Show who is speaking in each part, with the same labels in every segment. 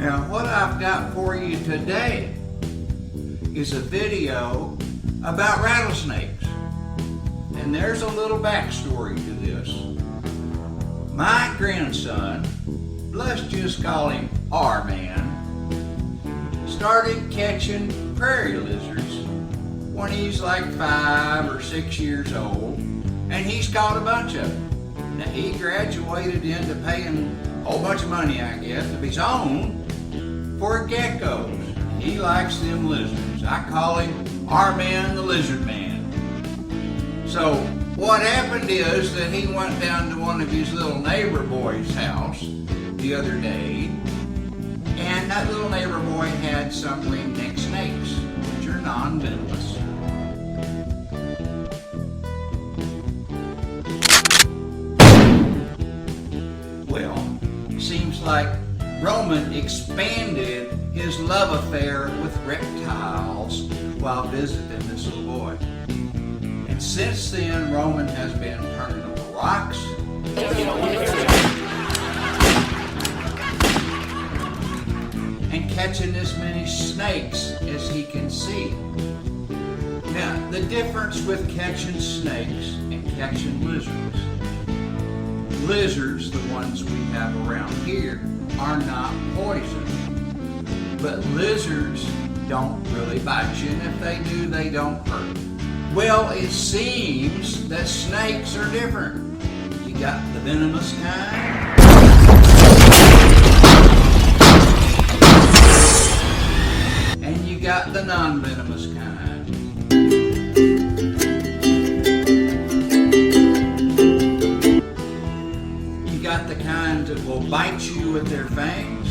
Speaker 1: Now, what I've got for you today is a video about rattlesnakes. And there's a little backstory to this. My grandson, let's just call him R-Man, started catching prairie lizards when he's like 5 or 6 years old, and he's caught a bunch of them. Now, he graduated into paying a whole bunch of money, I guess, of his own for geckos. He likes them lizards. I call him R-Man the Lizard Man. So what happened is that he went down to one of his little neighbor boy's house the other day, and that little neighbor boy had some ringneck snakes, which are non-venomous. Well, seems like Roman expanded his love affair with reptiles while visiting this little boy. And since then, Roman has been turning over rocks, and catching as many snakes as he can see. Now, the difference with catching snakes and catching lizards. Lizards, the ones we have around here, are not poison. But lizards don't really bite you, and if they do, they don't hurt. Well, it seems that snakes are different. You got the venomous kind, and you got the non-venomous kind. You got the kind that will bite you with their fangs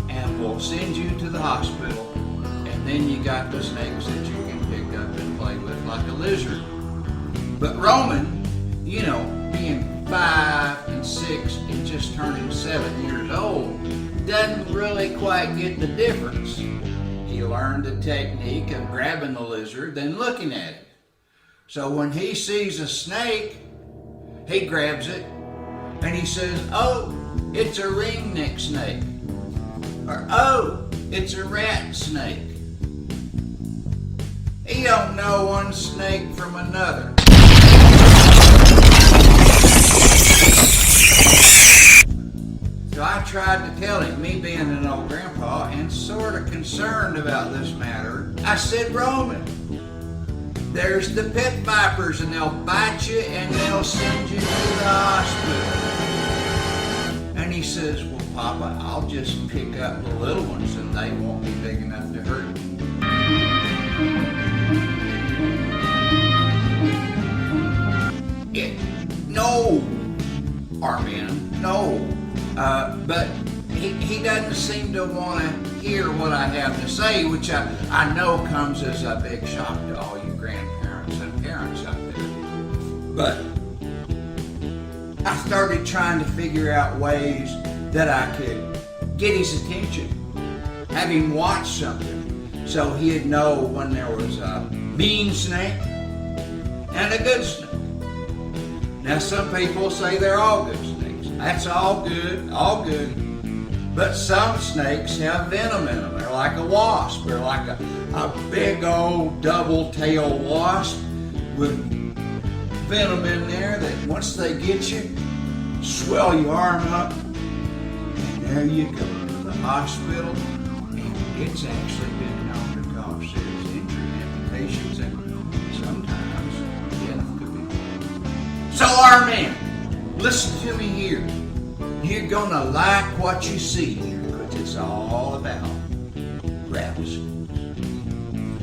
Speaker 1: and will send you to the hospital. And then you got the snakes that you can pick up and play with like a lizard. But Roman, being 5 and 6 and just turning 7 years old, doesn't really quite get the difference. He learned the technique of grabbing the lizard, then looking at it. So when he sees a snake, he grabs it and he says, "Oh, it's a ringneck snake," or "Oh, it's a rat snake." He don't know one snake from another. So I tried to tell him, me being an old grandpa and sort of concerned about this matter, I said, "Roman, there's the pit vipers, and they'll bite you and they'll send you to the hospital." And he says, "Well, Papa, I'll just pick up the little ones and they won't be big enough to hurt me." No, R-Man, no. But he doesn't seem to want to hear what I have to say, which I know comes as a big shock to all you grandparents and parents out there. But I started trying to figure out ways that I could get his attention, have him watch something, so he'd know when there was a mean snake and a good snake. Now, some people say they're all good snakes. That's all good, all good. But some snakes have venom in them. They're like a wasp. They're like a big old double-tailed wasp with venom in there that once they get you, swell your arm up, and there you go to the hospital. And it's actually been known to cause serious injury, amputations, and sometimes death could be. So, R-Man, listen to me here. You're gonna like what you see here, because it's all about rattlesnakes.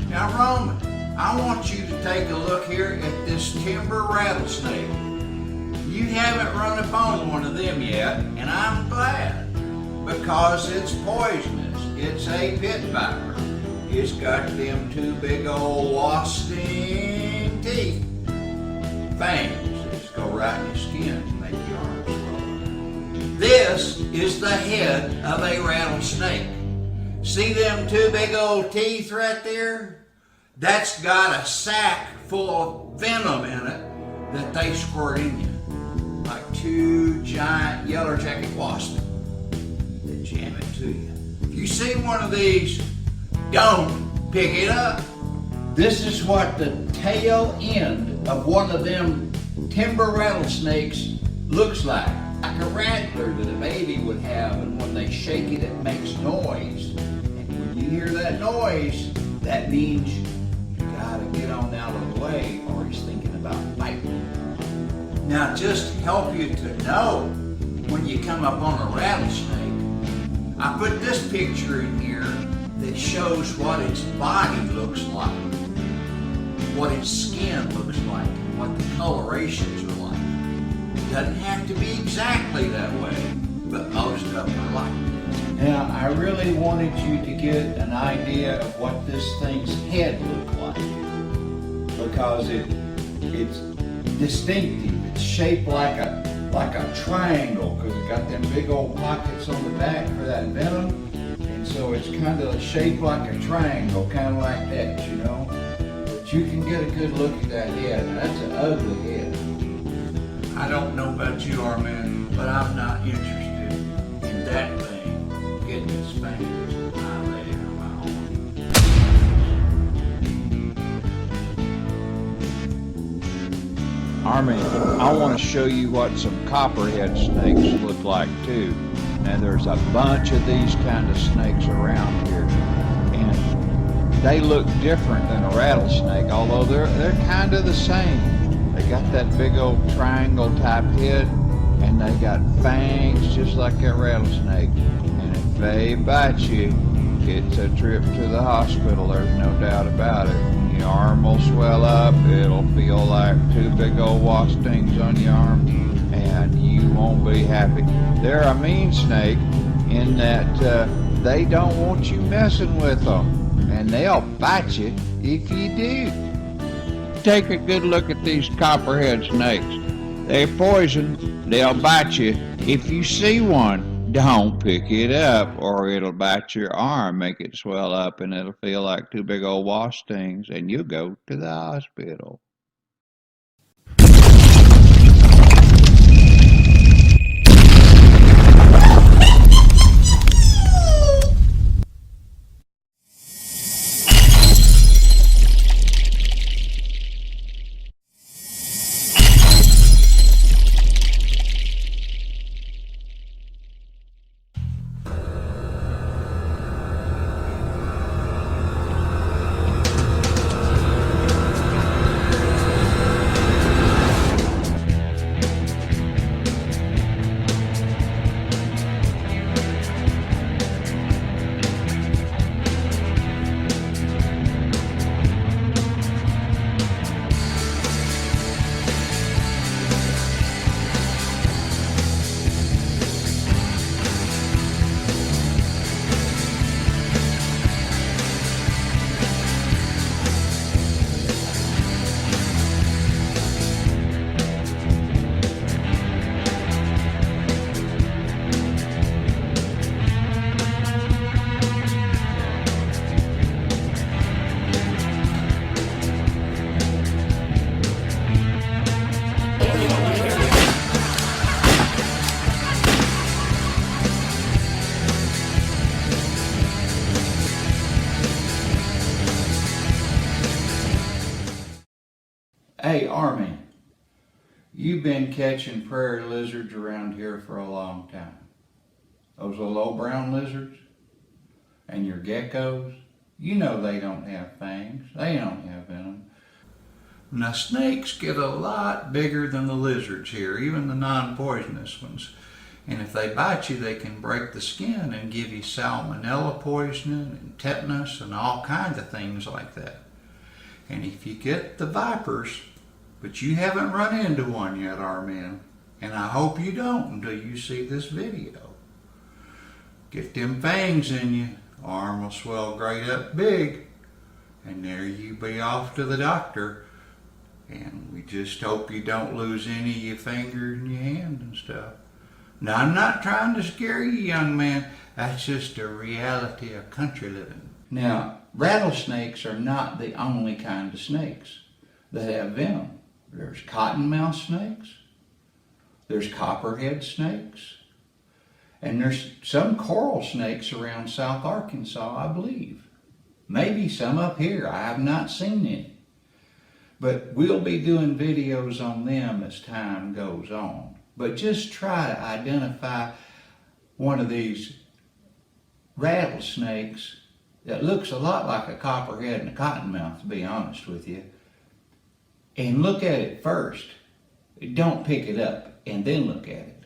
Speaker 1: Now, Roman, I want you to take a look here at this timber rattlesnake. You haven't run upon one of them yet, and I'm glad, because it's poisonous. It's a pit viper. It's got them 2 big old wasp-sting teeth, fangs that just go right in your skin and make your arms swell. This is the head of a rattlesnake. See them 2 big old teeth right there? That's got a sack full of venom in it that they squirt in you, like 2 giant yellow jacket wasps that jam it to you. If you see one of these, don't pick it up. This is what the tail end of one of them timber rattlesnakes looks like. Like a rattler that a baby would have, and when they shake it, it makes noise. And when you hear that noise, that means you gotta get on out of the way or he's thinking about biting. Now, just to help you to know when you come up on a rattlesnake, I put this picture in here that shows what its body looks like, what its skin looks like, and what the colorations are like. It doesn't have to be exactly that way, but most of them are like that. Now, I really wanted you to get an idea of what this thing's head looked like, because it's distinctive. It's shaped like a triangle, because it got them big old pockets on the back for that venom, and so it's kind of shaped like a triangle, kind of like that, you know. But you can get a good look at that head. That's an ugly head. I don't know about you, Armin, but I'm not interested in that thing getting its fingers in my leg or my arm.
Speaker 2: Armin, I want to show you what some copperhead snakes look like too. Now there's a bunch of these kind of snakes around here, and they look different than a rattlesnake, although they're kind of the same. They got that big old triangle type head, and they got fangs just like a rattlesnake. And if they bite you, it's a trip to the hospital, there's no doubt about it. Your arm will swell up, it'll feel like two big old wasp stings on your arm, and you won't be happy. They're a mean snake in that they don't want you messing with them, and they'll bite you if you do. Take a good look at these copperhead snakes. They're poison, they'll bite you. If you see one, don't pick it up, or it'll bite your arm, make it swell up, and it'll feel like two big old wasp stings, and you'll go to the hospital.
Speaker 1: Hey, Armin, you've been catching prairie lizards around here for a long time. Those little old brown lizards and your geckos, you know they don't have fangs. They don't have venom. Now, snakes get a lot bigger than the lizards here, even the non-poisonous ones. And if they bite you, they can break the skin and give you salmonella poisoning and tetanus and all kinds of things like that. And if you get the vipers, but you haven't run into one yet, Armin, and I hope you don't until you see this video. Get them fangs in you, arm will swell great up big, and there you be off to the doctor. And we just hope you don't lose any of your fingers and your hand and stuff. Now, I'm not trying to scare you, young man. That's just a reality of country living. Now, rattlesnakes are not the only kind of snakes that have venom. There's cottonmouth snakes, there's copperhead snakes, And there's some coral snakes around South Arkansas, I believe. Maybe some up here. I have not seen any. But we'll be doing videos on them as time goes on. But just try to identify one of these rattlesnakes that looks a lot like a copperhead and a cottonmouth, to be honest with you. And look at it first. Don't pick it up and then look at it.